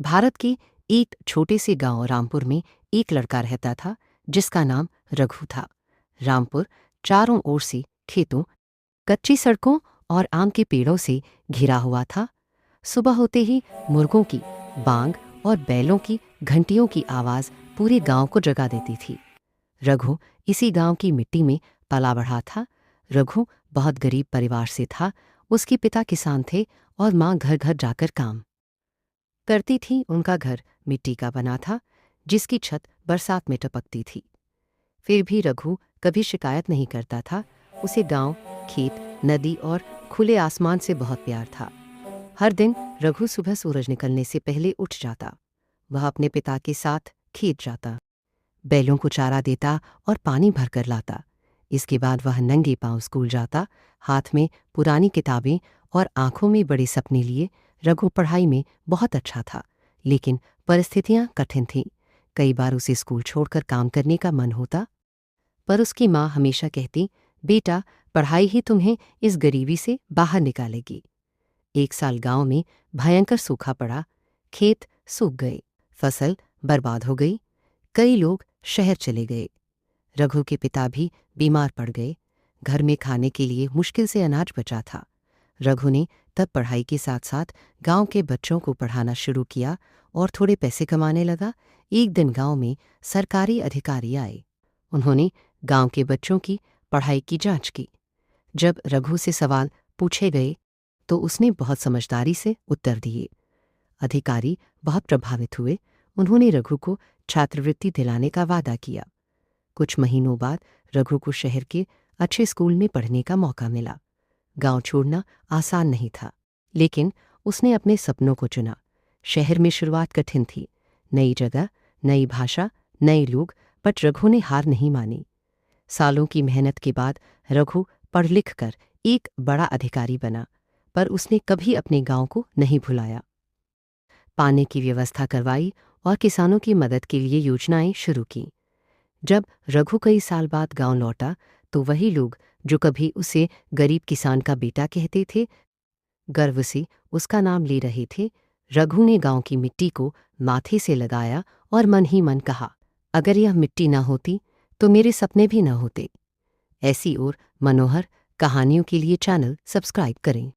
भारत के एक छोटे से गांव रामपुर में एक लड़का रहता था जिसका नाम रघु था। रामपुर चारों ओर से खेतों, कच्ची सड़कों और आम के पेड़ों से घिरा हुआ था। सुबह होते ही मुर्गों की, बांग और बैलों की घंटियों की आवाज़ पूरे गांव को जगा देती थी। रघु इसी गांव की मिट्टी में पला बढ़ा था। रघु बहुत गरीब परिवार से था। उसके पिता किसान थे और माँ घर घर जाकर काम करती थी। उनका घर मिट्टी का बना था जिसकी छत बरसात में टपकती थी। फिर भी रघु कभी शिकायत नहीं करता था। उसे गांव, खेत, नदी और खुले आसमान से बहुत प्यार था। हर दिन रघु सुबह सूरज निकलने से पहले उठ जाता। वह अपने पिता के साथ खेत जाता, बैलों को चारा देता और पानी भरकर लाता। इसके बाद वह नंगे पांव स्कूल जाता, हाथ में पुरानी किताबें और आंखों में बड़े सपने लिए। रघु पढ़ाई में बहुत अच्छा था, लेकिन परिस्थितियां कठिन थीं। कई बार उसे स्कूल छोड़कर काम करने का मन होता, पर उसकी माँ हमेशा कहती, बेटा, पढ़ाई ही तुम्हें इस गरीबी से बाहर निकालेगी। एक साल गांव में भयंकर सूखा पड़ा। खेत सूख गए, फसल बर्बाद हो गई, कई लोग शहर चले गए। रघु के पिता भी बीमार पड़ गए। घर में खाने के लिए मुश्किल से अनाज बचा था। रघु ने तब पढ़ाई के साथ साथ गांव के बच्चों को पढ़ाना शुरू किया और थोड़े पैसे कमाने लगा। एक दिन गांव में सरकारी अधिकारी आए। उन्होंने गांव के बच्चों की पढ़ाई की जांच की। जब रघु से सवाल पूछे गए तो उसने बहुत समझदारी से उत्तर दिए। अधिकारी बहुत प्रभावित हुए। उन्होंने रघु को छात्रवृत्ति दिलाने का वादा किया। कुछ महीनों बाद रघु को शहर के अच्छे स्कूल में पढ़ने का मौका मिला। गांव छोड़ना आसान नहीं था, लेकिन उसने अपने सपनों को चुना। शहर में शुरुआत कठिन थी, नई जगह, नई भाषा, नए लोग, पर रघु ने हार नहीं मानी। सालों की मेहनत के बाद रघु पढ़ लिख कर एक बड़ा अधिकारी बना, पर उसने कभी अपने गांव को नहीं भुलाया। पानी की व्यवस्था करवाई और किसानों की मदद के लिए योजनाएं शुरू की। जब रघु कई साल बाद गांव लौटा तो वही लोग जो कभी उसे गरीब किसान का बेटा कहते थे, गर्व से उसका नाम ले रहे थे। रघु ने गांव की मिट्टी को माथे से लगाया और मन ही मन कहा, अगर यह मिट्टी न होती तो मेरे सपने भी न होते। ऐसी और मनोहर कहानियों के लिए चैनल सब्सक्राइब करें।